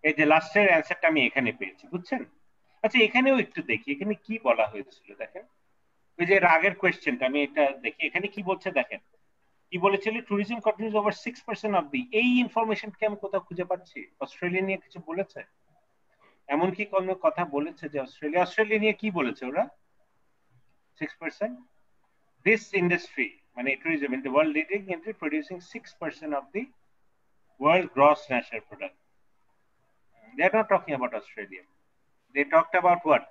এই যে লাস্টের অ্যান্সারটা আমি এখানে পেয়েছি, বুঝছেন? আচ্ছা এখানেও একটু দেখি এখানে কি বলা হয়েছিল, দেখেন ওই যে আগের কোয়েশ্চেনটা আমি এটা দেখি এখানে কি বলছে, দেখেন কি বলেছিল, tourism contributes over 6% of the, এই ইনফরমেশনকে আমি কোথাও খুঁজে পাচ্ছি? অস্ট্রেলিয়া নিয়ে কিছু বলেছে? এমন কি কোনো কথা বলেছে যে অস্ট্রেলিয়া নিয়ে কি বলেছে ওরা? 6%, দিস ইন্ডাস্ট্রি মানে tourism in the world leading industry producing 6% of the world gross national product. They are not talking about Australia. They talked about what?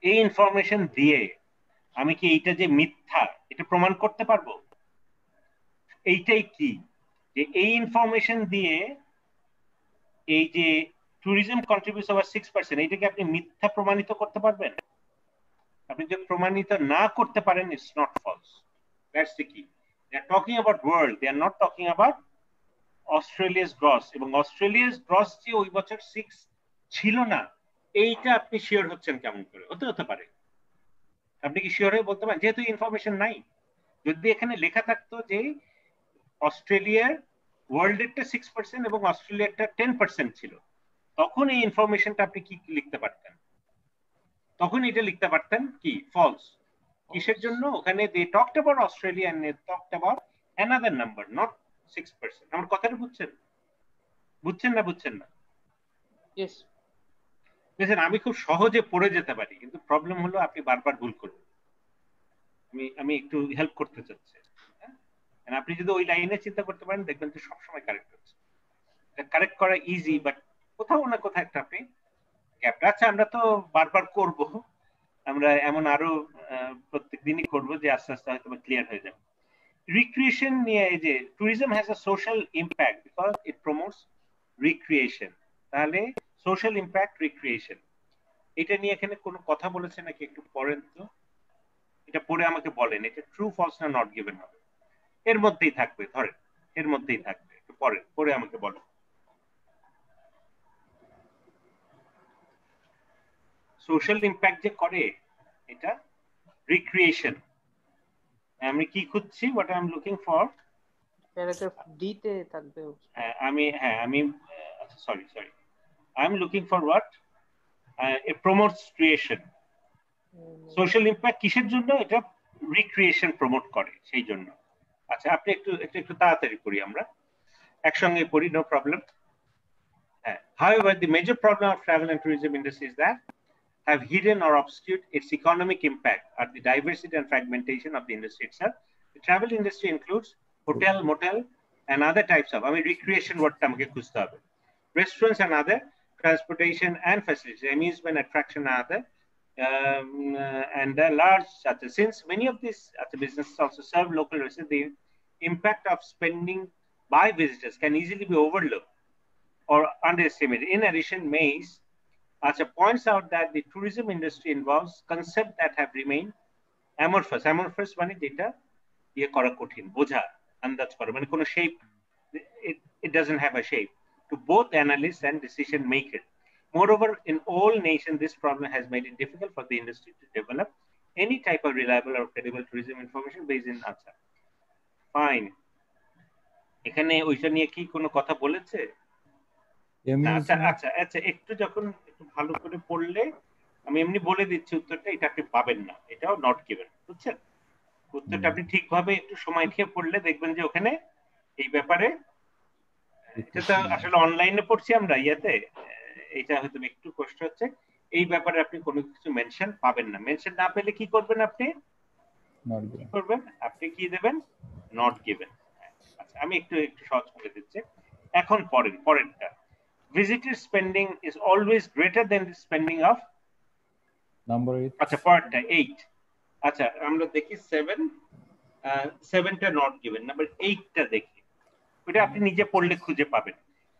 এই ইনফরমেশন দিয়ে আমি কি এইটা যে মিথ্যা এটা প্রমাণ করতে পারবো? এইটাই কি, যে এই ইনফরমেশন দিয়ে এই যে ট্যুরিজম কন্ট্রিবিউটস ওভার 6%, এইটাকে আপনি মিথ্যা প্রমাণিত করতে পারবেন? আপনি যদি প্রমাণিত না করতে পারেন, it's not false. That's the key. They are talking about world, they are not talking about Australia's gross. এবং অস্ট্রেলিয়াস গ্রস যে ওই বছর 6 ছিল না, এইটা আপনি শিওর হচ্ছেন কেমন করে? হতে পারে আপনি কি শিওর হয়ে বলতে পারেন? যেহেতু ইনফরমেশন নাই। যদি এখানে লেখা থাকতো যে অস্ট্রেলিয়ার ওয়ার্ল্ডেরটা 6% এবং অস্ট্রেলিয়ারটা 10% ছিল, তখন এই ইনফরমেশনটা আপনি কি লিখতে পারতেন? তখন এটা লিখতে পারতেন কি ফলস। কিসের জন্য? ওখানে they talked about Australia and they talked about another number, not 6%। আমার কথাটা বুঝছেন? বুঝছেন না বুঝছেন না? ইয়েস। দেখেন আমি খুব সহজে পড়ে যেতে পারি, কিন্তু প্রবলেম হলো আপনি বারবার ভুল করবেন। আমি একটু হেল্প করতে চাচ্ছি। আপনি যদি ওই লাইনে চিন্তা করতে পারেন, দেখবেন যে সবসময় কারেক্ট হচ্ছে। কারেক্ট করা ইজি, বাট কোথাও না কোথাও একটা আপনি গ্যাপ। আচ্ছা আমরা তো বারবার করব, আমরা এমন আরো প্রত্যেক দিনই করবো যে আস্তে আস্তে হয়তো ক্লিয়ার হয়ে যাবে। রিক্রিয়েশন নিয়ে, এই যে tourism has a social impact because it promotes recreation. তাহলে সোশ্যাল ইম্প্যাক্ট, রিক্রিয়েশন, এটা নিয়ে এখানে কোনো কথা বলেছে নাকি? একটু পড়েন তো, এটা পড়ে আমাকে বলেন এটা ট্রু ফলস না নট গিভেন হবে। এর মধ্যেই থাকবে, ধরেন এর মধ্যেই থাকবে, একটু পড়েন, পড়ে আমাকে বলেন। সোশ্যাল ইম্প্যাক্ট যে করে এটা রিক্রিয়েশন। আমি কি খুঁজছি? What I am looking for? Paragraph D তে থাকবে। আমি আচ্ছা sorry I am looking for what it promotes creation. Social impact কিসের জন্য? এটা রিক্রিয়েশন প্রমোট করে, সেই জন্য। আচ্ছা আপনি একটু একটু একটু তাড়াতাড়ি পড়ি, আমরা একসঙ্গে পড়ি, no problem. However, the major problem of travel and tourism industry is that have hidden or obscured its economic impact are the diversity and fragmentation of the industry itself. The travel industry includes hotel, motel, and other types of, I mean, recreation, what tamke khujte hobe, restaurants and other, transportation and facilities, amusement, attraction, and other, and the large, since many of these businesses also serve local residents, the impact of spending by visitors can easily be overlooked or underestimated. In addition, Mays points out that the tourism industry involves concepts that have remained amorphous. Amorphous মানে যেটা ইয়ে করা কঠিন, বোঝা, আন্দাজ করা, মানে কোনো shape, it doesn't have a shape to both analysts and decision makers. Moreover, in all nations, this problem has made it difficult for the industry to develop any type of reliable or credible tourism information based in answer. Fine. এখানে ওইটা নিয়ে কি কোনো কথা বলেছে? আচ্ছা একটু যখন একটু ভালো করে পড়লে আমি এমনি বলে দিচ্ছি উত্তরটা, এটা আপনি পাবেন না, এটাও নট গিভেন, বুঝছেন? উত্তরটা আপনি ঠিকভাবে একটু সময় নিয়ে পড়লে দেখবেন যে ওখানে এই ব্যাপারে, এটা তো আসলে অনলাইনে পড়ছি আমরা ইয়েতে, এটা হয়তো একটু কষ্ট হচ্ছে, এই ব্যাপারে আপনি কোনো কিছু মেনশন পাবেন না। মেনশন না পেলে কি করবেন আপনি? কি করবেন আপনি? কি দেবেন? Not given. আচ্ছা আমি একটু একটু সহজ করে দিচ্ছি। এখন পরেরটা, visitor spending is always greater than the spending of number 8. আচ্ছা পরেরটা 8। আচ্ছা আমরা দেখি 7টা নট গিভেন, নাম্বার 8টা দেখি, ওটা আপনি নিজে পড়লে খুঁজে পাবেন।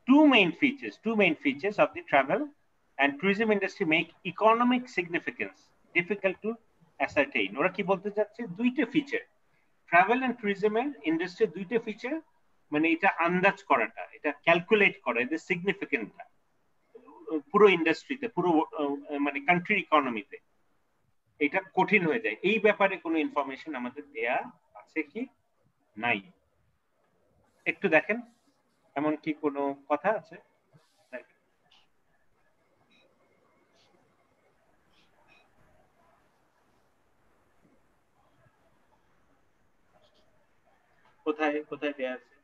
Two main features of the travel and tourism industry make economic significance difficult to ascertain. ওরা কি বলতে চাচ্ছে? দুইটা ফিচার, ট্রাভেল এন্ড ট্যুরিজমের ইন্ডাস্ট্রির দুইটা ফিচার, মানে এটা আন্দাজ করাটা, এটা ক্যালকুলেট করা, এদের সিগনিফিকেন্টটা পুরো ইন্ডাস্ট্রিতে, পুরো মানে কান্ট্রির ইকোনমিতে এটা কঠিন হয়ে যায়। এই ব্যাপারে কোনো ইনফরমেশন আমাদের দেয়া আছে কি? নাই। একটু দেখেন এমন কি কোনো কথা আছে? কোথায় কোথায় দেয়া আছে?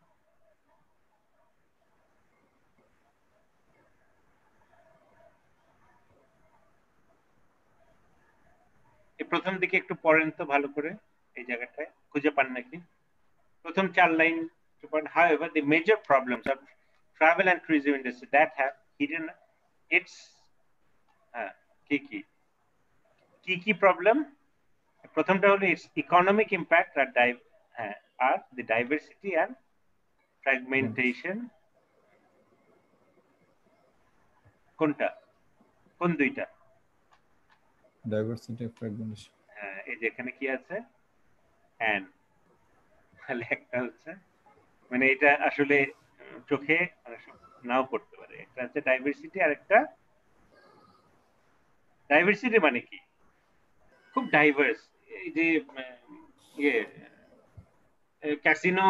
এই প্রথম দিকে একটু পড়েন তো ভালো করে, এই জায়গাটায় খুঁজে পান নাকি? প্রথম 4 line. However, the major problems of travel and tourism industry that have hidden its কি কি কি কি প্রবলেম? প্রথমটা হলো its economic impact R the diversity and fragmentation। কোনটা? কোন দুইটা? Diversity fragmentation. হ্যাঁ, এই যে এখানে কি আছে? and তাহলে একটা হচ্ছে, মানে এটা আসলে চোখে নাও পড়তে পারে। একটা হচ্ছে ডাইভার্সিটি, আর একটা ডাইভার্সিটি মানে কি? খুব ডাইভার্স। এই যে ইয়ে ক্যাসিনো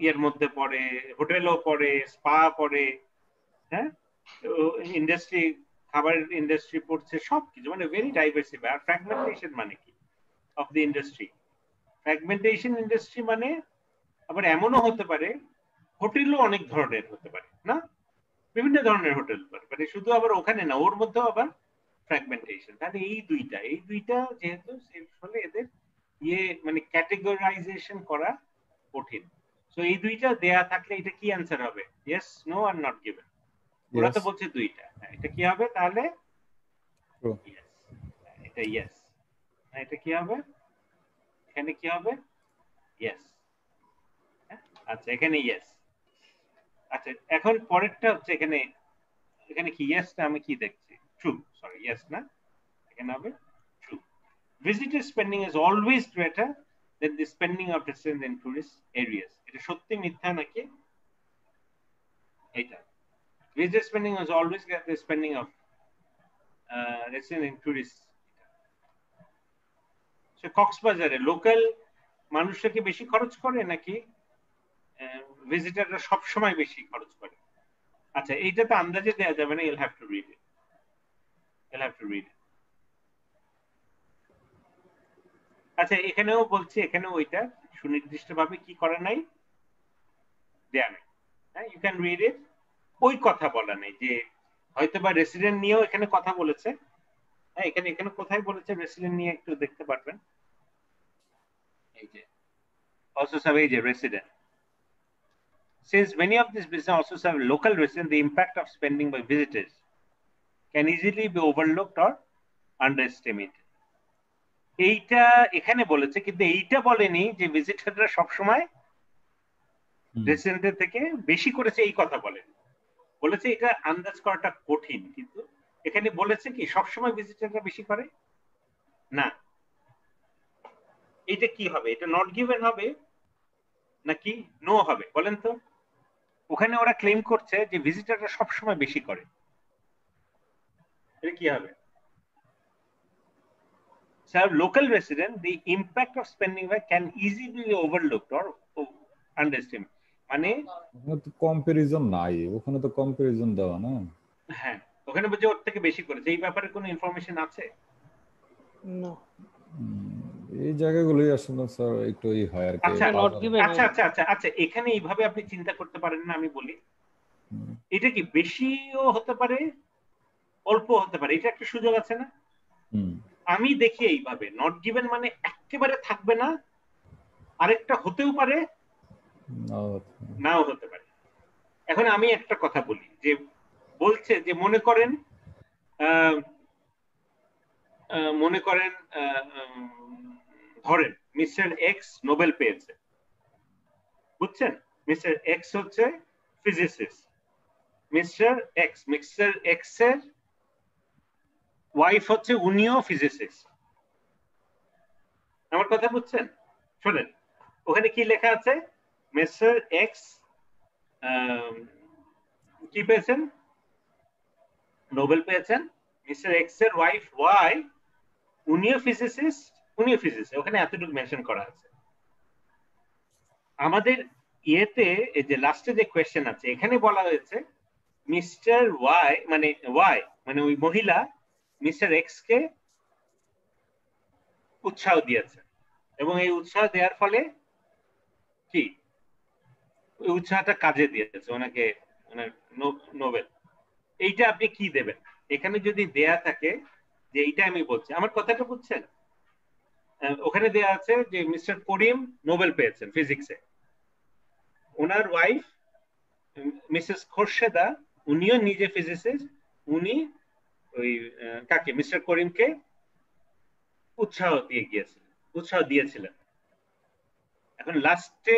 এর মধ্যে পড়ে, হোটেলও পড়ে, স্পা পড়ে, হ্যাঁ, ইন্ডাস্ট্রি, খাবারের ইন্ডাস্ট্রি পড়ছে, সবকিছু, মানে ভেরি ডাইভার্সিফাই। আর ফ্র্যাগমেন্টেশন মানে কি of the industry? Fragmentation industry মানে আবার এমনও হতে পারে হোটেলও অনেক ধরনের হতে পারে, না? বিভিন্ন ধরনের হোটেল হতে পারে, মানে শুধু আবার ওখানে না, ওর মধ্যেও আবার ফ্র্যাগমেন্টেশন। তাহলে এই দুইটা যেহেতু ফলে এদের মানে ক্যাটেগরাইজেশন করা কঠিন। সো এই দুইটা দেয়া থাকলে এটা কি অ্যান্সার হবে? ইয়েস, নো আর নট গিভেন। ওরা তো বলছে দুইটা। এটা কি হবে তাহলে? ইয়েস, এটা ইয়েস। এটা কি হবে? এখানে কি হবে? ইয়েস। আচ্ছা, এখানে ইয়েস। আচ্ছা, এখন পরেরটা হচ্ছে এখানে কি ইয়েস না আমি কি দেখছি? ট্রু, সরি, ইয়েস না, এখানে হবে true. Visitor spending is always greater than the spending of residents in tourist areas. এটা সত্যি মিথ্যা নাকি? এটা visitor spending is always greater than the spending of residents in tourist. সে কক্সবাজারে লোকাল মানুষরা কি বেশি খরচ করে নাকি ভিজিটররা সব সময় বেশি খরচ করে? আচ্ছা, এইটা তো আন্দাজে দেওয়া যাবে না, you'll have to read it. আচ্ছা, এখানেও বলছি, এখানেও ওইটা সুনির্দিষ্টভাবে কি করা নাই, দেয়া নেই। হ্যাঁ, ইউ ক্যান রিড ইট। ওই কথা বলা নেই যে হয়তো বা রেসিডেন্ট নিয়েও এখানে কথা বলেছে। হ্যাঁ, এখানে কোথায় বলেছে রেসিডেন্ট নিয়ে একটু দেখতে পারবেন। এই যে also serve as a resident. Since many of these businesses also serve local residents, the impact of spending by visitors can easily be overlooked or underestimated. এইটা এখানে বলেছে, কিন্তু এইটা বলেনি যে ভিজিটররা সবসময় রেসিডেন্টের থেকে বেশি করেছে, এই কথা বলেছে এটা আন্দাজ করাটা কঠিন। কিন্তু এখানে বলেছে কি সবসময় ভিজিটররা বেশি করে না। এটা কি হবে? এটা নট গিভেন হবে নাকি নো হবে বলেন তো? ওখানে ওরা ক্লেম করছে যে ভিজিটররা সবসময় বেশি করে, এটা কি হবে? Serve local resident, the impact of spending can easily be overlooked or underestimated. মানে ওখানে তো কম্পারিজন নাই, ওখানে তো কম্পারিজন দেওয়া না। হ্যাঁ, ওখানে বলছে ওর থেকে বেশি করেছে, এই ব্যাপারে কোনো ইনফরমেশন আছে? না, এই জায়গাগুলোই আসলে স্যার একটু ই হয় আর কি। আচ্ছা, এখানে এইভাবে আপনি চিন্তা করতে পারেন না, আমি বলি এটা কি বেশিও হতে পারে, অল্প হতে পারে, এটা একটা সুযোগ আছে না? আমি দেখি এইভাবে, নট গিভেন মানে একেবারে থাকবে না, আরেকটা হতেও পারে, নাও হতে পারে। এখন আমি একটা কথা বলি, যে বলছে যে মনে করেন ধরেন মিস্টার এক্স নোবেল পেয়েছে, বুঝছেন? মিস্টার এক্স হচ্ছে ফিজিসিস্ট, মিস্টার এক্স এর ওয়াইফ হচ্ছে উনিও ফিজিসিস্ট। আমার কথা বুঝছেন? শোনেন, ওখানে কি লেখা আছে? মিস্টার এক্স কি পেয়েছেন? নোবেল পেয়েছেন। মিস্টার এক্স এর ওয়াইফ ওয়াই উনিও ফিজিসিস্ট, ওখানে এতটুকু মেনশন করা আছে। আমাদের ইয়েতে এই যে লাস্টে যে কোয়েশ্চেন আছে, এখানে বলা হয়েছে মিস্টার ওয়াই মানে ওই মহিলা মিস্টার এক্স কে উৎসাহ দিয়েছে, এবং এই উৎসাহ দেওয়ার ফলে কি ওই উৎসাহটা কাজে দিয়েছে ওনাকে, মানে নোবেল। এইটা আপনি কি দেবেন? এখানে যদি দেয়া থাকে যে এইটা আমি বলছি, আমার কথাটা বুঝছেন? ওখানে দেয়া আছে যে মিস্টার করিম নোবেল পেয়েছেন ফিজিক্সে, ওনার ওয়াইফ মিসেস খোরশেদা উনিও নিজে ফিজিসিস্ট, উনি ওই কাকে মিস্টার করিমকে উৎসাহ দিয়েছিলেন। এখন লাস্টে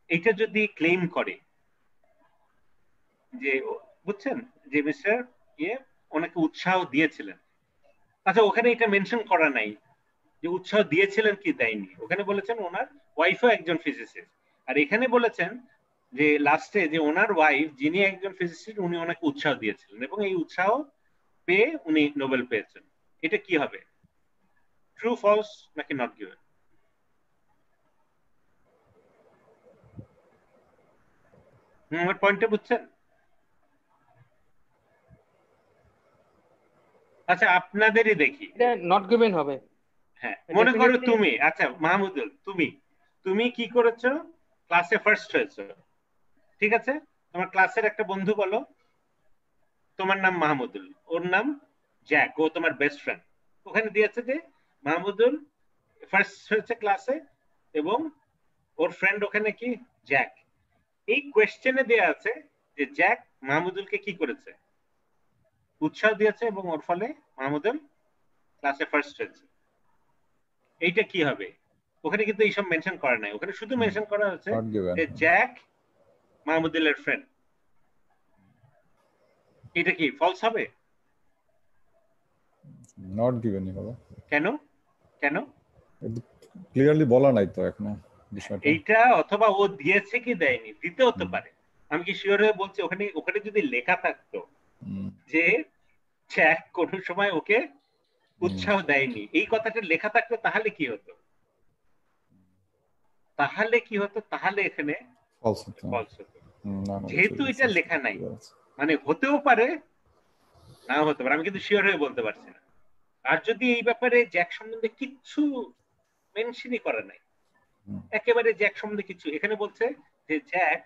এটা যদি ক্লেম করে যে, বুঝছেন, যে মিস্টার ইয়ে ওনাকে উৎসাহ দিয়েছিলেন, আচ্ছা ওখানে এটা মেনশন করা নাই যে উৎসাহ দিয়েছিলেন কি দেয়নি, ওখানে বলেছেন ওনার ওয়াইফও একজন ফিজিসিস্ট, আর এখানে বলেছেন যে লাস্টে যে ওনার ওয়াইফ যিনি একজন ফিজিসিস্ট উনি ওনাকে উৎসাহ দিয়েছিলেন এবং এই উৎসাহ পেয়ে উনি নোবেল পেয়েছেন। এটা কি হবে, ট্রু ফলস নাকি নট গিভেন? আমার পয়েন্টটা বুঝছেন? আচ্ছা আপনাদেরই দেখি, এটা নট গিভেন হবে। হ্যাঁ মনে করো ডেফিনেটলি। তুমি, আচ্ছা মাহমুদুল, তুমি কি করেছো, ক্লাসে ফার্স্ট হয়েছো, ঠিক আছে, তোমার ক্লাসের একটা বন্ধু বলো, তোমার নাম মাহমুদুল, ওর নাম জ্যাক, ও তোমার বেস্ট ফ্রেন্ড, ওখানে দিয়েছে যে মাহমুদুল ফার্স্ট হয়েছে ক্লাসে এবং ওর ফ্রেন্ড ওখানে কি জ্যাক। এই কোয়েশ্চেনে দেয়া আছে যে জ্যাক মাহমুদুলকে কি করেছে, উৎসাহ দিয়েছে এবং ওর ফলে মাহমুদুল ক্লাসে ফার্স্ট হয়েছে। এইটা কি হবে? ওখানে কিন্তু এইসব মেনশন করা নাই, ওখানে শুধু মেনশন করা হচ্ছে নট গিভেন। যে জ্যাক মাহমুদুলের ফ্রেন্ড। এটা কি ফলস হবে? নট গিভেনই হবে। কেন কেন? ক্লিয়ারলি বলা নাই তো এখনো বিষয়টা। এইটা অথবা ও দিয়েছে কি দেয়নি, দিতে হতে পারে, আমি কি শিওর হয়ে বলছি, ওখানে ওখানে যদি লেখা থাকতো যে জ্যাক কোন সময় ওকে উৎসাহ দেয়নি, এই কথাটা লেখা থাকতো তাহলে কি হতো, তাহলে এখানে ফলস হতো। ফলস হতো। না, যেহেতু এটা লেখা নাই, মানে হতেও পারে নাও হতে পারে, আমি কিন্তু শিওর হয়ে বলতে পারছি না। আর যদি এই ব্যাপারে জ্যাক সম্বন্ধে কিচ্ছু মেনশনই করা নাই, একেবারে জ্যাক সম্বন্ধে কিছু, এখানে বলছে যে জ্যাক,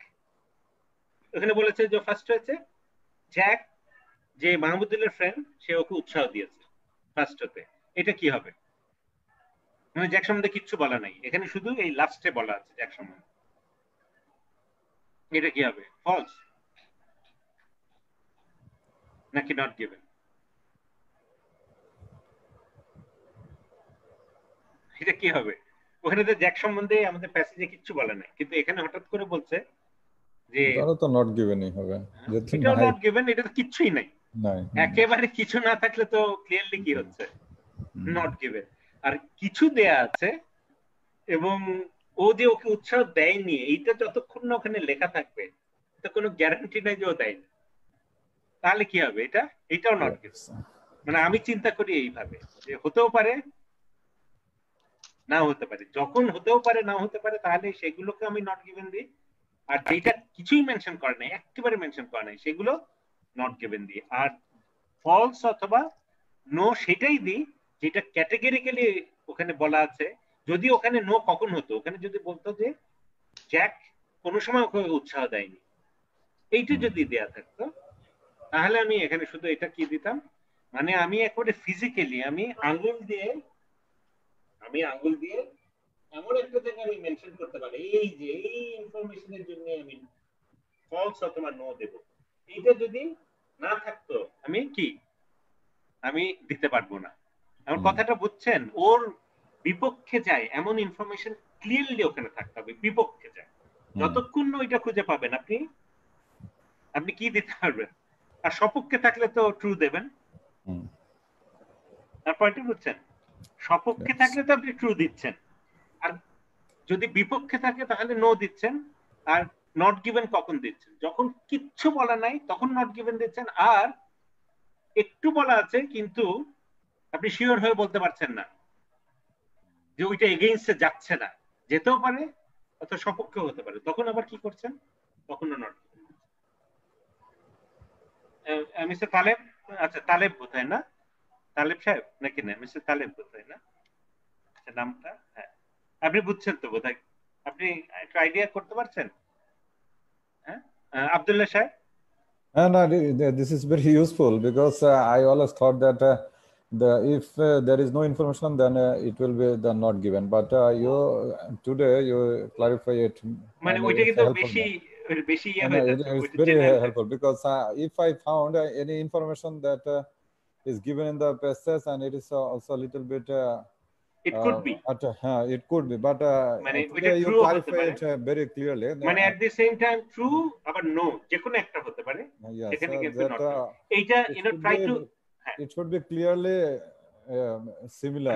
এখানে বলেছে যে ফার্স্ট হয়েছে জ্যাক, যে মাহমুদুলের ফ্রেন্ড, সে ওকে উৎসাহ দিয়েছে ফার্স্ট হতে, এটা কি হবে? মানে জ্যাক সম্বন্ধে কিচ্ছু বলা নাই, এখানে শুধু এই লাস্টে বলা আছে জ্যাক সম্বন্ধে, এটা কি হবে, ফলস নাকি নট গিভেন? এটা কি হবে? ওখানে তো জ্যাক সম্বন্ধে আমাদের প্যাসেজে কিচ্ছু বলা নাই, কিন্তু এখানে হঠাৎ করে বলছে যে তাহলে তো নট গিভেনই হবে, যেহেতু এটাও নাই। নট গিভেন, এটা তো কিচ্ছুই নাই, নাই। একেবারে কিছু না থাকলে তো ক্লিয়ারলি কি হচ্ছে, নট গিভেন। আর কিছু দেয়া আছে এবং ও যে ওকে উৎসাহ দেয়নি, এইটা যতক্ষণ না ওখানে লেখা থাকবে তো কোনো গ্যারান্টি নাই যে ও দেয়নি, তাহলে কি হবে, এটাও নট গিভেন। মানে আমি চিন্তা করি এইভাবে যে হতেও পারে নাও হতে পারে, যখন হতেও পারে নাও হতে পারে তাহলে সেগুলোকে আমি নট গিভেন দিই, আর যেটা কিছুই মেনশন করে নাই, একেবারে মেনশন করে নাই, সেগুলো নট গিভেন দিই। আর ফলস অথবা নো সেটাই দিই যেটা ক্যাটেগরিক্যালি ওখানে বলা আছে। যদি ওখানে নো কখন হতো, ওখানে যদি বলতো যে জ্যাক কোনো সময় ওকে উৎসাহ দেয়নি, এইটা যদি দেয়া থাকতো তাহলে আমি এখানে শুধু এটা কি দিতাম, মানে আমি একেবারে ফিজিক্যালি আমি আঙ্গুল দিয়ে এমন একটা জায়গায় আমি মেনশন করতে পারি এই যে এই ইনফরমেশনের জন্য আমি ফলস অথবা নো দেব, এইটা যদি না থাকতো আমি দিতে পারবো না। আমার কথাটা বুঝছেন? ওর বিপক্ষে যায় এমন ইনফরমেশন ক্লিয়ারলি ওখানে থাকতে হবে, বিপক্ষে যায়, যতক্ষণ না ওইটা খুঁজে পাবেন আপনি কি দিতে পারবেন। আর সপক্ষে থাকলে তো ট্রু দেবেন, আর পয়েন্টটা বুঝছেন, সপক্ষে থাকলে তো আপনি ট্রু দিচ্ছেন, আর যদি বিপক্ষে থাকে তাহলে নো দিচ্ছেন। আর নট গিভেন কখন দিচ্ছেন, যখন কিচ্ছু বলা নাই তখন নট গিভেন দিচ্ছেন, আর একটু বলা আছে কিন্তু আপনি শিওর হয়ে বলতে পারছেন না যে ওইটা এগেইনস্টে যাচ্ছে না, যেতেও পারে অথবা সপক্ষেও হতে পারে, তখন আবার কি করছেন, তখনও নট। মিস্টার তালেব, আচ্ছা তালেব বোধহয় না, তালেব সাহেব নাকি না, মিস্টার তালেব বোধহয় না আচ্ছা নামটা, হ্যাঁ আপনি বুঝছেন তো বোধহয়, আপনি একটু আইডিয়া করতে পারছেন? আব্দুল্লাহ সাহেব। And this is very useful because I always thought that if there is no information, then it will be then not given. But you today you clarify it, মানে and ওইটা it's কিন্তু helpful. বেশি বেশি ইয়ে And হয়ে যাচ্ছে, it's ওইটা very general হয়ে helpful because if I found any information that is given in the passage and it is also a little bit it could be, it could be, but মানে ওইটা today you true হতে clarify পারে, it very clearly. মানে at the same time true আবার no, যে কোনো একটা হতে পারে, Yes, সেখানে কিন্তু that নট ট্রু। এইটা it should try be to, হ্যাঁ, it should be clearly মানে similar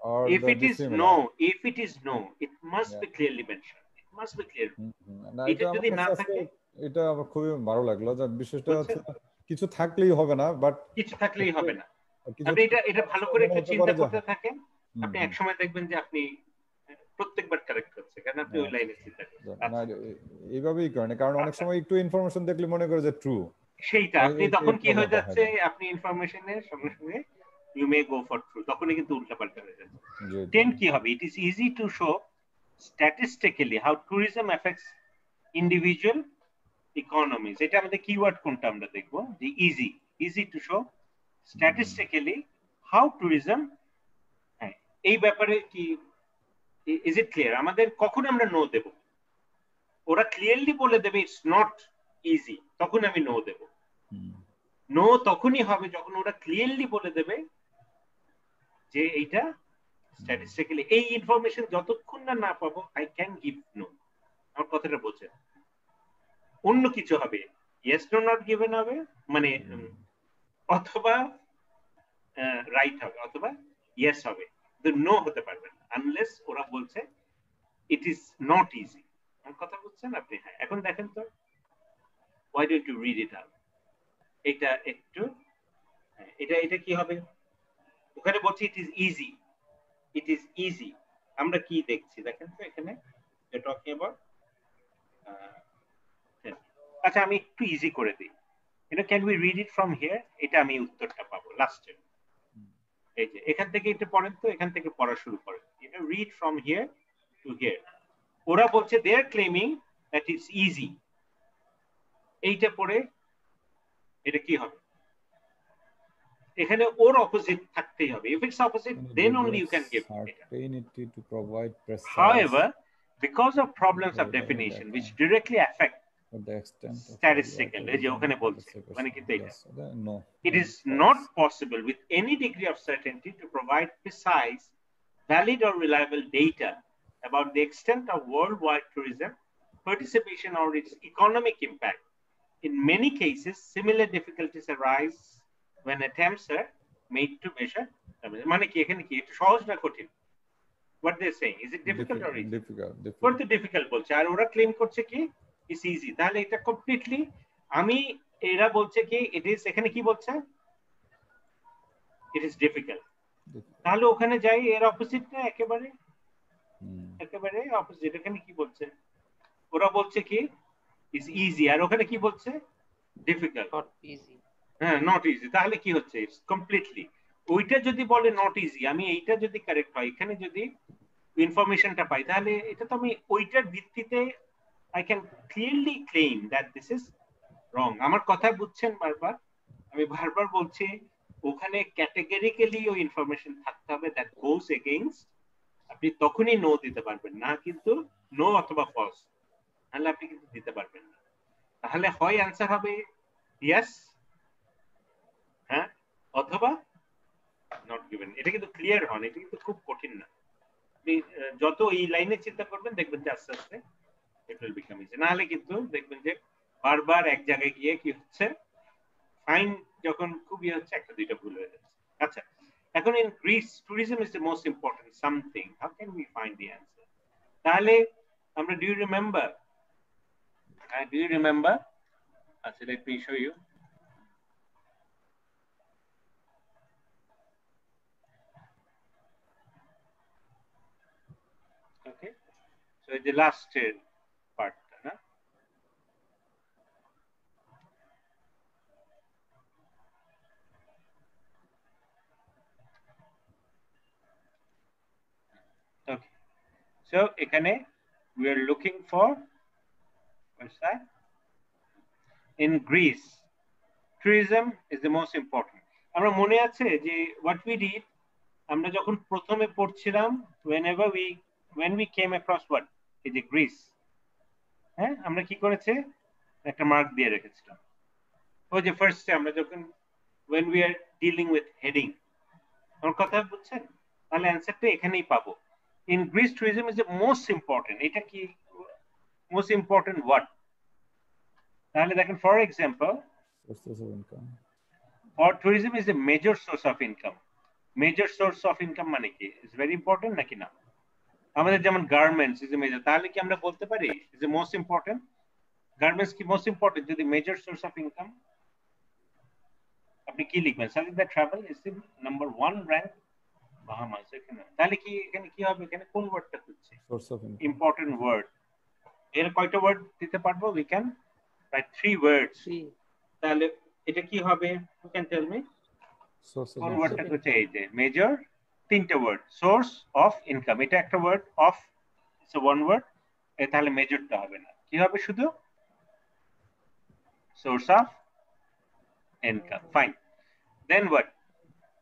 or if the it is no, dissimilar. if it is no, it must Yeah. be clearly mentioned, it must be clear. না, এটা এটা আমার যদি কাছে না আজকে থাকে, এটা আমার খুবই ভালো লাগলো যে বিশেষটা হচ্ছে বুঝছেন, কিছু থাকলেই হবে না, বাট কিছু থাকলেই হবে না। কিছু আপনি এটা ভালো করে মনে একটু হতে চিন্তা পারে যে করতে থাকেন, হুম, আপনি হুম, একসময় দেখবেন যে আপনি প্রত্যেকবার কারেক্ট হচ্ছে, কারণ আপনি ওই আচ্ছা, লাইনে চিন্তা করছেন। না আচ্ছা এইভাবেই করেন, কারণ অনেক আচ্ছা, সময় একটু ইনফরমেশন দেখলে মনে করে যে ট্রু, সেইটা আপনি এই তখন কি হয়ে প্রবলেমটা হয় যাচ্ছে, যায়। আপনি ইনফরমেশনের সঙ্গে সঙ্গে you may go for true, তখনই কিন্তু উল্টাপাল্টা হয়ে যাচ্ছে। জি, জি। 10 কি হবে, it is easy to show statistically how tourism effects individual economies. এটা আমাদের কিওয়ার্ড কোনটা আমরা দেখবো, যে easy, easy to show statistically how tourism. হ্যাঁ, এই ব্যাপারে কি ইজ ইট ক্লিয়ার? আমাদের কখন আমরা নো দেব, ওরা ক্লিয়ারলি বলে দেবে ইটস নট ইজি, তখন আমি নো দেব। নো তখনই হবে যখন ওরা ক্লিয়ারলি বলে দেবে যে এইটা স্ট্যাটিস্টিক্যালি, এই ইনফরমেশন যতক্ষণ না না পাবো আই ক্যান গিভ নো। আমার কথাটা বোঝেন, অন্য কিছু হবে, ইয়েস নো নট গিভেন হবে, মানে অথবা রাইট হবে অথবা ইয়েস হবে, কিন্তু নো হতে পারবে না আনলেস ওরা বলছে ইট ইজ নট ইজি। আমার কথা বুঝছেন আপনি? হ্যাঁ, এখন দেখেন তো, why don't you read it out? এটা একটু, এটা কি হবে, ওখানে বলছি it is easy, it is easy. আমরা কি দেখছি দেখেন তো এখানে, টকিং অ্যাবাউট, আচ্ছা আমি একটু ইজি করে দিই, এটা can we read it from here, এটা আমি উত্তরটা পাবো লাস্টে। এই যে এখান থেকে একটু পড়েন তো, এখান থেকে পড়া শুরু করেন, এটা read from here two here. ওরা বলছে দে আর ক্লেমিং দ্যাট ইটস ইজি, এইটা পড়ে এটা কি হবে, এখানে ওর অপোজিট থাকতেই হবে, if it's opposite then only you can give it. Certainty to provide precise. However, because of problems of definition which directly affect the extent of statistical, এই যে ওখানে বলছে মানে কিন্তু এটা, no, it is not possible with any degree of certainty to provide precise, valid or reliable data about the extent of worldwide tourism participation or its economic impact. In many cases, similar difficulties arise when attempts are made to measure. মানে কি এখানে কি এটা সহজ না কঠিন? What they saying, is it difficult or easy? difficult. What the difficult বলছে, আর ওরা ক্লেম করছে কি ইটস ইজি। তাহলে এটা কমপ্লিটলি, আমি এরা বলছে কি ইট ইজ, এখানে কি বলছে ইট ইজ ডিফিকাল্ট, তাহলে ওখানে যাই এর অপোজিট না, একেবারে একেবারে অপোজিট। এখানে কি বলছে, ওরা বলছে কি ইজ ইজি, আর ওখানে কি বলছে ডিফিকাল্ট, Not easy. হ্যাঁ নট ইজি। তাহলে কি হচ্ছে, ইটস কমপ্লিটলি, ওইটা যদি বলে নট ইজি, আমি এইটা যদি কারেক্ট হয়, এখানে যদি ইনফরমেশনটা পাই, তাহলে এটা তো আমি ওইটার ভিত্তিতে I can clearly claim that this is wrong. আমার কথা বুঝছেন? বারবার আমি বারবার বলছি, ওখানে ক্যাটেগরিক্যালি ওই ইনফরমেশন থাকতে হবে দ্যাট গোস এগেইনস্ট, আপনি তখনই নো দিতে পারবেন না, কিন্তু নো অথবা ফলস, তাহলে আপনি কিন্তু দিতে পারবেন না। তাহলে হয় অ্যান্সার হবে ইয়েস, হ্যাঁ, অথবা নট গিভেন। এটা কিন্তু ক্লিয়ার হন, এটা কিন্তু খুব কঠিন না। আপনি যত এই লাইনে চিন্তা করবেন দেখবেন যে আস্তে আস্তে ইট উইল বিকাম ইজি। না হলে কিন্তু দেখবেন যে বারবার এক জায়গায় গিয়ে কি হচ্ছে, ফাইন যখন খুব ইয়ে হচ্ছে, একটা দুইটা ভুল হয়ে যাচ্ছে। আচ্ছা, এখন in Greece tourism is the most important something, how can we find the answer? তাহলে আমরা do you remember, do you remember, আচ্ছা let me show you. Okay, so the last part, huh? Okay, so এখানে we are looking for, what's that? in Greece, tourism is the most important. আমরা মনে আছে যে what we did, আমরা যখন প্রথমে পড়ছিলাম, when we came across what is the Greece, হ্যাঁ আমরা কি করেছে একটা মার্ক দিয়ে রেখেছিলাম। ওই যে ফার্স্টে আমরা যখন when we are dealing with heading, আমার কথা বুঝছেন? তাহলে অ্যান্সারটা এখানেই পাবো। In Greece, tourism is the most important. এটা কি most important what? তাহলে দেখেন for example, Sources of income. or tourism is a major source of income. Major source of income মানে কি? It's very important নাকি না? আমাদের যেমন গার্মেন্টস is a major, তাহলে কি আমরা বলতে পারি is the most important? Garments কি most important যদি major source of income? আপনি কি লিখবেন? Study the travel is the number 1 rank Bahamas এখানে। তাহলে কি এখানে কি হবে? এখানে কোন ওয়ার্ডটা হচ্ছে? Source of income. Important word. এর কয়টা ওয়ার্ড দিতে পারবো? We can write 3 words. তাহলে এটা কি হবে? You can tell me. Source of কোন income. ওয়ার্ডটা হচ্ছে এই যে মেজর, তিনটা ওয়ার্ড, সোর্স অফ ইনকাম, এটা একটা word, of it's one word, তাহলে মেজরটা হবে না, কি হবে শুধু source of income. Fine, then what?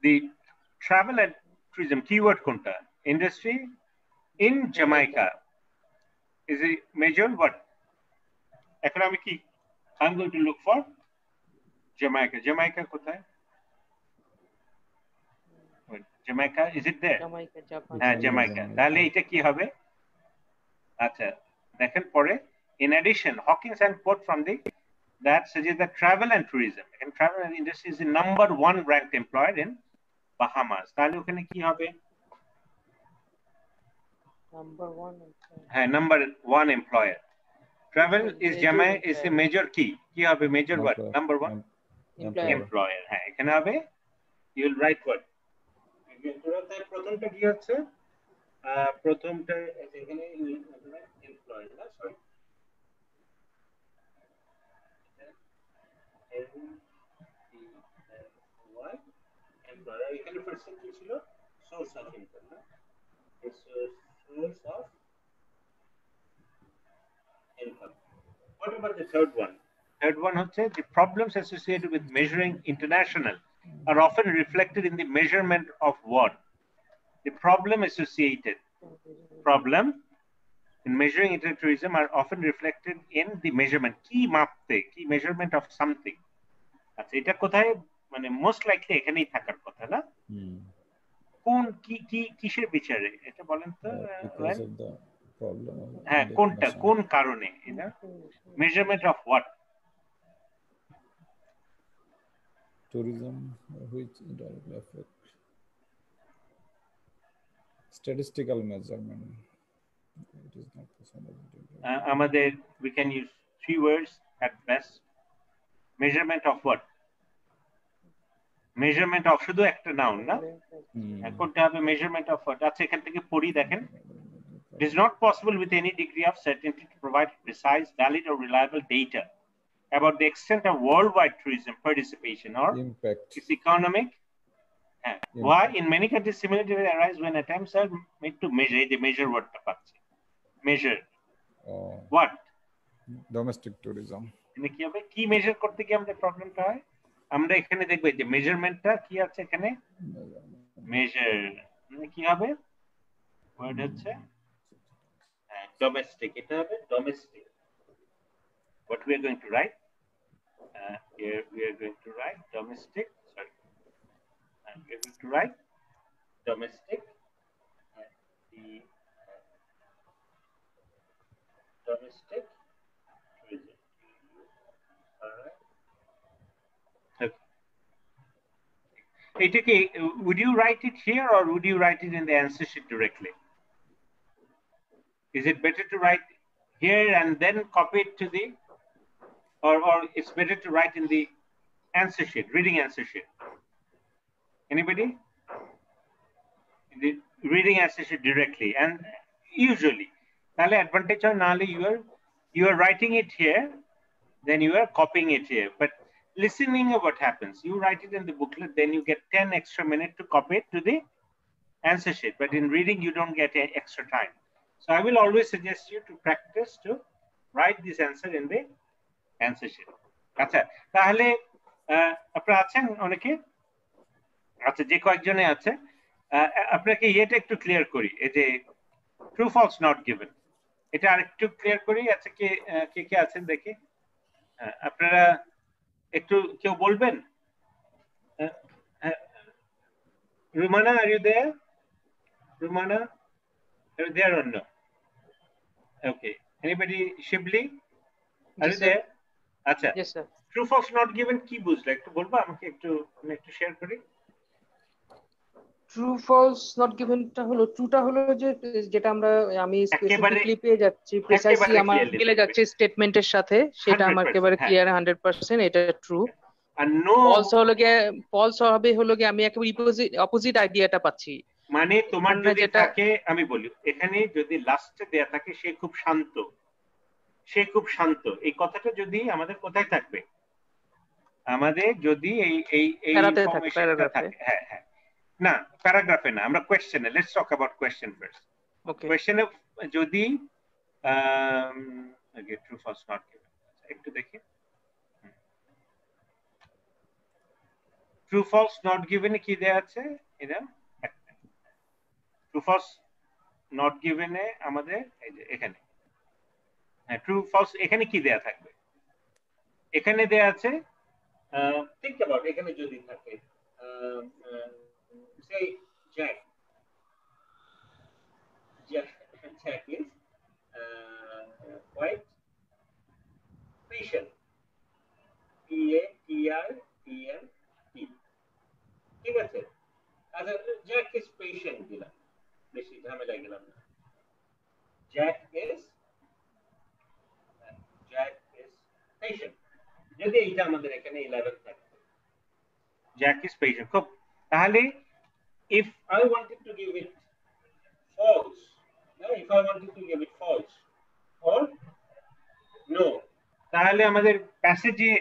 The travel and tourism keyword কোনটা? Industry in Jamaica is a major what? এখন আমি কি I am going to look for Jamaica. Jamaica কোথায়? Jamaica, is it there? Jamaica, Japan. হ্যাঁ Jamaica. তাহলে এটা কি হবে? আচ্ছা দেখেন পরে, in addition Hawkins and quote from the that suggests that travel and tourism and travel and industry is the number 1 ranked employer in Bahamas. তাহলে ওখানে কি হবে? Number 1. হ্যাঁ number 1 employer. Travel is Jamaica is a major key. কি হবে major what? Number 1 employer. হ্যাঁ এখানে হবে, you will write what? প্রথমটা কি হচ্ছে? প্রথমটা এখানে এমপ্লয় না, সরি এমপ্লয়ার, এখানে ফার্স্ট কি ছিল? সোর্স অফ ইনকাম না, source of income. What about the third one? Third one হচ্ছে the problems associated with measuring international are often reflected in the measurement of what? The problem associated problem in measuring international tourism are often reflected in the measurement. কি মাপতে, কি measurement of something. আচ্ছা এটা কোথায় মানে most likely এখানেই থাকার কথা না? কোন কি কি কিসের বিচারে এটা বলেন তো? হ্যাঁ কোনটা, কোন কারণে? এটা measurement of what? Tourism, which indirectly affect statistical measurement. It is not possible. আমাদের we can use 3 words at best. Measurement of what? Measurement of শুধু একটা নাউন না, কোনটা হবে? measurement of what? আচ্ছা এখান থেকে পড়ি দেখেন। It is not possible with any degree of certainty to provide precise, valid or reliable data about the extent of worldwide tourism participation or impact. its economic. Why? In many countries, similarly arise when attempts are made to measure. The measure what? Measure. What? Domestic tourism. কি হবে? কি measure করতে গিয়ে আমাদের প্রবলেমটা হয়? আমরা এখানে দেখব যে মেজারমেন্টটা কি আছে এখানে? মেজার কি হবে? ওয়ার্ড হচ্ছে domestic. এটা হবে domestic. What we are going to write? Here we are going to write domestic. Sorry. And we are going to write domestic. The domestic tourism. All right. Okay. Would you write it here or would you write it in the answer sheet directly? Is it better to write here and then copy it to the, or it's better to write in the answer sheet, reading answer sheet? Anybody? In the reading answer sheet directly, and usually, now advantage of now you are writing it here, then you are copying it here. But listening of what happens, you write it in the booklet, then you get 10 extra minutes to copy it to the answer sheet. But in reading, you don't get extra time. So I will always suggest you to practice to write this answer in the answer sheet. আচ্ছা, তাহলে আপনারা আছেন অনেকে? আচ্ছা, যে কয়েকজনে আছে আপনাকে এটা একটু ক্লিয়ার করি, এই যে ট্রু ফলস নট গিভেন, এটা আরেকটু ক্লিয়ার করি। আচ্ছা, কে কে আছেন দেখি, আপনারা একটু কেউ বলবেন? Rumana, are you there? Rumana, are you there or no? Okay. Anybody? Shibli, are G you sir. there? আচ্ছা, yes sir. True false not given কি বুঝলে একটু বলবো আমাকে? আমি একটু শেয়ার করি। ট্রু ফলস নট গিভেনটা হলো, ট্রুটা হলো যে যেটা আমি একেবারে স্পেসিফিকলি পেয়ে যাচ্ছি, প্রিসাইসলি আমার ক্লিয়ারলি মিলে থাকবে, যাচ্ছে স্টেটমেন্টের সাথে, সেটা আমার 100%। একেবারে হ্যাঁ, ক্লিয়ার 100%, এটা ট্রু। আর নো ফলস হবে হলো গিয়ে আমি একেবারে অপোজিট আইডিয়াটা পাচ্ছি। মানে তোমার ওখানে যদি যেটা থাকে, আমি বলি এখানে যদি লাস্টে দেয়া থাকে সে খুব শান্ত, সে খুব শান্ত, এই কথাটা যদি আমাদের কোথায় থাকবে, আমাদের যদি এই এই এই প্যারাতে থাকে, ইনফরমেশনটা প্যারাগ্রাফে। থাকে, হ্যাঁ হ্যাঁ, না প্যারাগ্রাফে না, আমরা কোয়েশ্চেনে, let's talk about question first. Okay. কোয়েশ্চেনে যদি ট্রু ফলস নট গিভেন, একটু দেখি, ট্রু ফলস নট গিভেন কি দেয়া আছে, এটা ট্রু ফলস নট গিভেনে আমাদের এই যে এখানে, হ্যাঁ ট্রু ফলস, এখানে কি দেয়া থাকবে, এখানে দেয়া আছে, থিংক অ্যাবাউট, এখানে যদি থাকে say Jack is quite patient, PATIENT, ঠিক আছে? আচ্ছা, জ্যাক ইজ পেশেন্ট দিলাম, বেশি ঝামেলা গেলাম না। জ্যাক ইজ পেশেন্ট, যদি এইটা আমাদের এখানে 11 থাকে, জ্যাক ইজ পেশেন্ট, খুব, তাহলে if I wanted to give it false, if I wanted to give it false or no, তাহলে আমাদের প্যাসেজে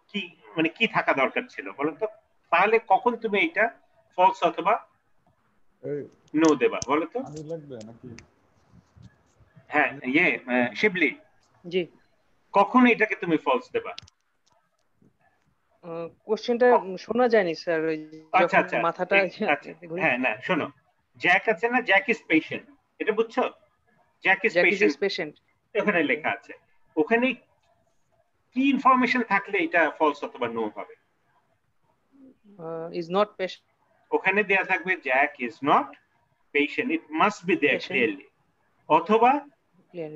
কি মানে কি থাকা দরকার ছিল বলো তো? তাহলে কখন তুমি এটা ফলস অথবা নো দেবা বলো তো? আমি লাগবে নাকি? হ্যাঁ, শিবলি, জি, কখন এটাকে তুমি ফলস দেবা? কোশ্চেনটা শোনা যায়নি স্যার, আচ্ছা যখন আচ্ছা, মাথাটা আচ্ছা, হ্যাঁ না শোনো, জ্যাক আছে না, জ্যাক ইজ পেশেন্ট, এটা বুঝছো? Jack is Jack is patient patient, ওখানে লেখা আছে, ওখানে কি ইনফরমেশন থাকলে এটা ফলস অথবা নো হবে? ইজ নট পেশেন্ট, ওখানে দেয়া থাকবে Jack is not patient, it must be there clearly, অথবা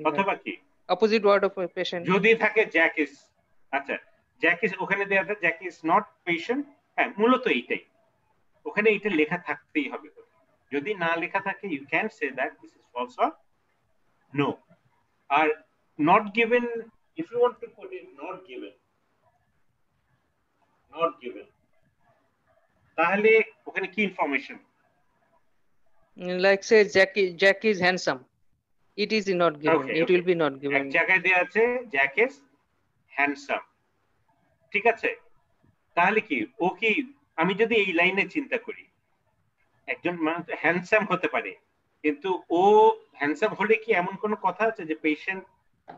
অথবা কি অপোজিট ওয়ার্ড অফ পেশেন্ট। যদি থাকে জ্যাক ইজ, আচ্ছা জ্যাক ইজ, ওখানে দেয়া থাকে জ্যাক ইজ নট পেশেন্ট, হ্যাঁ মূলত এইটাই, ওখানে এটা লেখা থাকতেই হবে। যদি না লেখা থাকে you can say that this is false or no. আর not given, if you want to put it not given, তাহলে ওখানে কি information? Like say Jack is handsome, it is not given, it will be not given. এক জায়গায় দেয়া আছে Jack is handsome, ঠিক আছে? তাহলে কি ও কি, আমি যদি এই লাইনে চিন্তা করি, একজন মানুষ হ্যান্ডসাম হতে পারে, কিন্তু ও হ্যান্ডসাম হলে কি এমন কোনো কথা আছে যে পেশেন্ট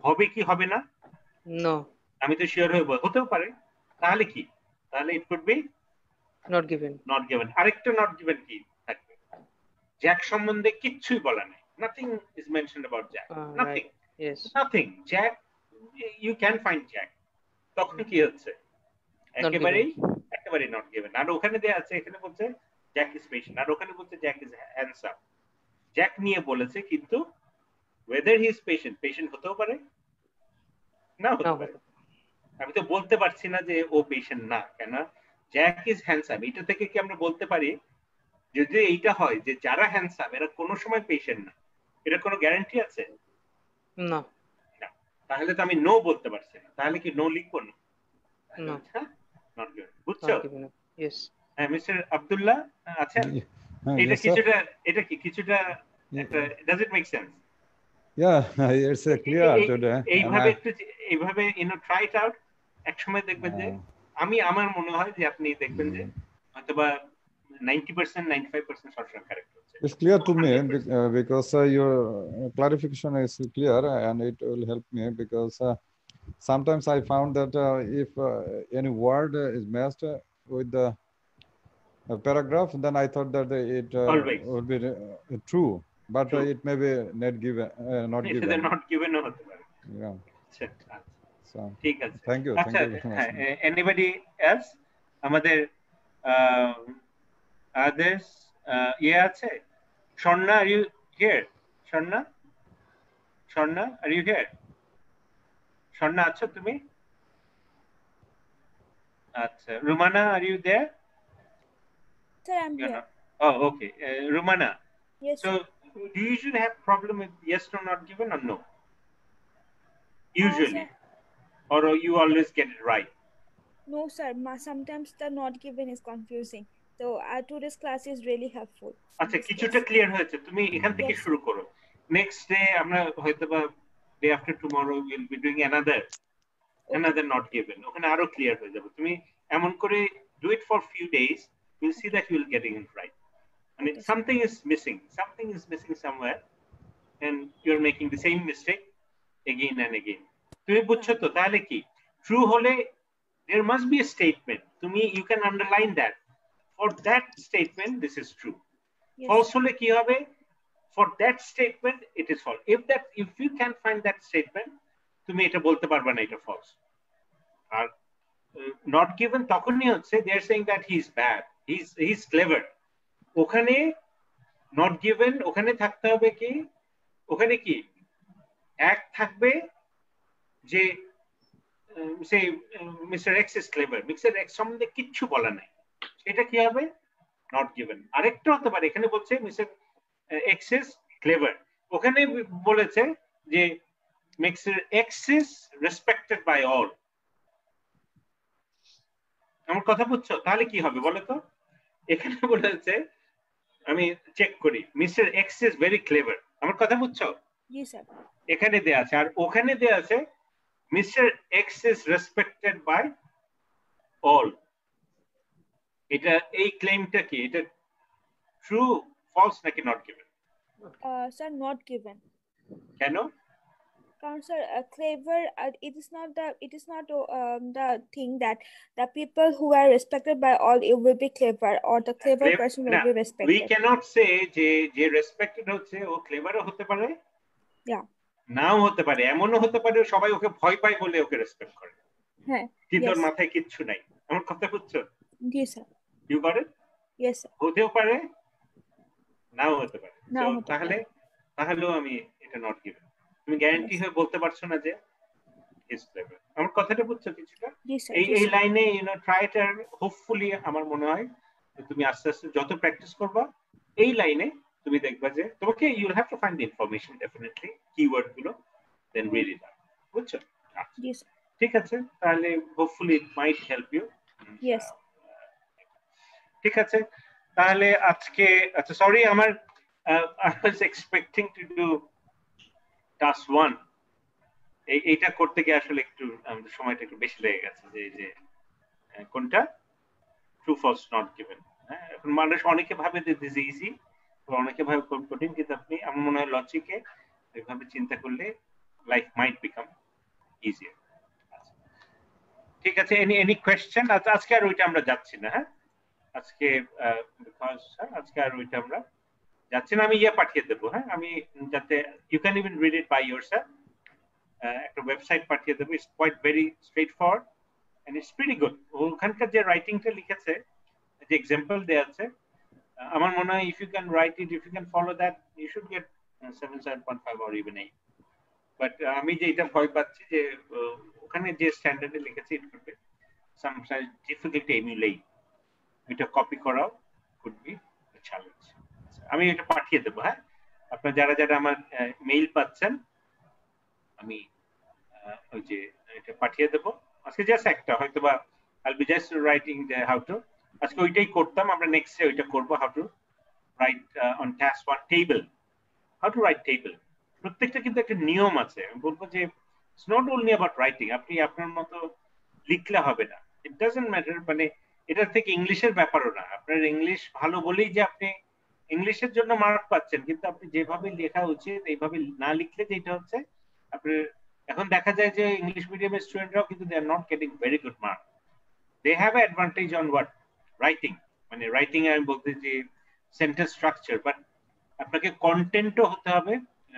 হবে কি হবে না? নো, আমি তো শিওর হতেও পারে, তাহলে কি, তাহলে it could be not given. আরেকটা নট গিভেন কি থাকবে, জ্যাক সম্বন্ধে কিচ্ছুই বলা নেই, nothing is mentioned about Jack, nothing, Jack you can find Jack, তখন কি হচ্ছে, একেবারেই নট গিভেন। আর ওখানে দেয়া আছে, এখানে বলছে জ্যাক ইজ পেশেন্ট, আর ওখানে বলছে জ্যাক ইজ হ্যান্ডসাম, জ্যাক নিয়ে বলেছে, কিন্তু whether he is পেশেন্ট হতেও পারে, না হতে পারে। আমি তো বলতে পারছি না যে ও পেশেন্ট না, কেন জ্যাক ইজ হ্যান্ডসাম, এটা থেকে কি আমরা বলতে পারি যদি এইটা হয় যে যারা হ্যান্ডসাম এরা কোনো সময় পেশেন্ট না, এটা কোনো গ্যারান্টি আছে? না। তাহলে তো আমি নো বলতে পারছি না, তাহলে কি নো লিখবো না? নট গিভেন, বুঝছো? হ্যাঁ, মিস্টার আব্দুল্লাহ আছেন? এটা কিছুটা, এটা কি কিছুটা, does it make sense? Yeah, it's clear today. এইভাবে try it out, এক সময় দেখবেন যে আমার মনে হয় যে আপনি দেখবেন যে হয়তোবা 90% 95% সবসময় কারেক্ট হচ্ছে। It's clear to me because your clarification is clear and it will help me because sometimes I found that if any word is messed with the paragraph, then I thought that it Always. would be true, but True. it may be not given. not given হতে পারে। Yeah. আচ্ছা, So ঠিক আছে। thank you আচ্ছা, very much. anybody else? আমাদের others ইয়ে আছে? Sharna, are you here? Sharna, are you here? Sharna, আছো তুমি? আচ্ছা, Rumana, are you there? Sir, I'm You're here. not. Oh, okay. Rumana. Yes, So, sir. do you usually have problem with yes or not given or no? Usually, Sir, or you always get it right? no, sir. Sometimes the not given is confusing. So today's class is really helpful. আচ্ছা, কিছুটা clear হয়েছে। তুমি এখান থেকে Yes. শুরু করো। Next day আমরা হয়তোবা day after tomorrow will be doing another not given. ওখানে আরো ক্লিয়ার হয়ে যাবে। তুমি এমন করে do it for few days, you'll see that you'll getting it right. I mean, Okay. something is missing somewhere, and you're making the same mistake again and again. তুমি বুঝছো তো? তাহলে কি ট্রু হলে there must be a statement. তুমি you can underline that. For that statement, this is true. Yes. False হলে কি হবে? For that statement, it is false. If you can find that statement, তুমি এটা বলতে পারবে না এটা false. আর not given তখনই হচ্ছে they are saying that he is bad. He's clever. ওখানে not given ওখানে থাকতে হবে কি? ওখানে কি? এক থাকবে যে say Mr. X is clever. Mr. X সম্বন্ধে কিচ্ছু বলা নাই। এটা কি হবে? Not given. আরেকটা হতে পারে এখানে বলছে Mr. X is clever. ওখানে বলেছে যে Mr. X is respected by all. আমার কথা বুঝছো? তাহলে কি হবে বলো তো? এখানে বলেছে আমি চেক করি Mr. X is very clever. আমার কথা বুঝছো? Yes, sir. এখানে দেয়া আছে আর ওখানে দেয়া আছে Mr. X is respected by all. এটা এই ক্লেমটা কি? এটা ট্রু, ফলস নাকি not given? Sir, not given. কেন? Sir, clever. It is not the thing that the people who are respected by all it will be clever, or the clever person will be respected. We cannot say যে respected হচ্ছে ও ক্লেভারও হতে পারে, নাও হতে পারে, এমনও হতে পারে সবাই ওকে ভয় পায় বলে ওকে রেসপেক্ট করে। হ্যাঁ, কিন্তু ওর মাথায় কিচ্ছু নাই। আমার কথা বুঝছো? জি sir. You got it? Yes sir. হতেও পারে, নাও হতে পারে। তাহলেও আমি এটা নট গিভেন। তুমি গ্যারান্টি হয়ে বলতে পারছো না যে ইজ ক্লেভার। আমার কথাটা বুঝছো কিছুটা? এই লাইনে ট্রাই ইট, আর হোপফুলি আমার মনে হয় তুমি আস্তে আস্তে যত প্র্যাকটিস করবা এই লাইনে তুমি দেখবা যে তোমাকে you have to find the information definitely, keyword গুলো, দেন রিড ইট আউট। বুঝছো? ঠিক আছে, তাহলে hopefully it might help you. Yes, ঠিক আছে, তাহলে আজকে আচ্ছা সরি আমার I was expecting to do task 1. এইটা করতে গিয়ে আসলে একটু আমাদের সময়টা একটু বেশি লেগে গেছে যে কোনটা ট্রু ফলস নট গিভেন। এখন মানুষ অনেকে ভাবে যে দিস ইজি, অনেকে ভাবে কঠিন, কিন্তু আপনি আমার মনে হয় লজিকে এইভাবে চিন্তা করলে লাইফ মাইট বিকাম ইজিয়ার। ঠিক আছে, এনি কোয়েশ্চেন? আজকে আর ওইটা আমরা যাচ্ছি না। হ্যাঁ, আজকে আজকে আর ওইটা আমরা যাচ্ছি না। আমি পাঠিয়ে দেবো। হ্যাঁ, আমি যাতে you can even read it by yourself. একটা ওয়েবসাইট পাঠিয়ে দেবো, it's quite very straightforward and it's pretty good. ওখানকার যে রাইটিংটা লিখেছে, যে এক্সাম্পল দেয়া আছে, আমার মনে হয় if you can write it, if you can follow that, you should get 7.5 or even 8। But আমি যে এটা ভয় পাচ্ছি যে ওখানে যে স্ট্যান্ডার্ডে লিখেছে ইট could B sometimes difficult to AMOLED. এটা কপি করাও কুড বি আ চ্যালেঞ্জ। আমি এটা পাঠিয়ে দেবো। হ্যাঁ, আপনারা যারা যারা আমার মেইল পাচ্ছেন, আমি ওই যে এটা পাঠিয়ে দেবো। আজকে জাস্ট একটা হয়তোবা I'll be just writing the how to, আজকে ওইটাই করতাম, আমরা নেক্সট ওইটা করব, how to write on task 1 table, how to write table। প্রত্যেকটা কিন্তু একটা নিয়ম আছে। আমি বলবো যে it's not only about writing, আপনি আপনার মতো লিখলে হবে না, it doesn't matter, মানে এটা থেকে ইংলিশের ব্যাপারও না। আপনার ইংলিশ ভালো বলেই যে আপনি ইংলিশের জন্য মার্ক পাচ্ছেন, কিন্তু আপনি যেভাবে লেখা উচিত এইভাবে না লিখলে যেটা হচ্ছে আপনার এখন দেখা যায় যে ইংলিশ মিডিয়ামের স্টুডেন্টরাও কিন্তু they are not getting very good mark. They have a advantage on what writing, মানে রাইটিং আমি বলতে যে সেন্টেন্স স্ট্রাকচার, বাট আপনাকে কন্টেন্টও হতে হবে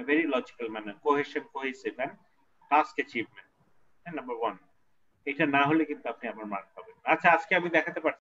very logical manner, cohesion, cohesive and task achievement, number 1। এটা না হলে কিন্তু আপনি আমার মার্ক পাবেন। আচ্ছা, আজকে আমি দেখাতে পারছি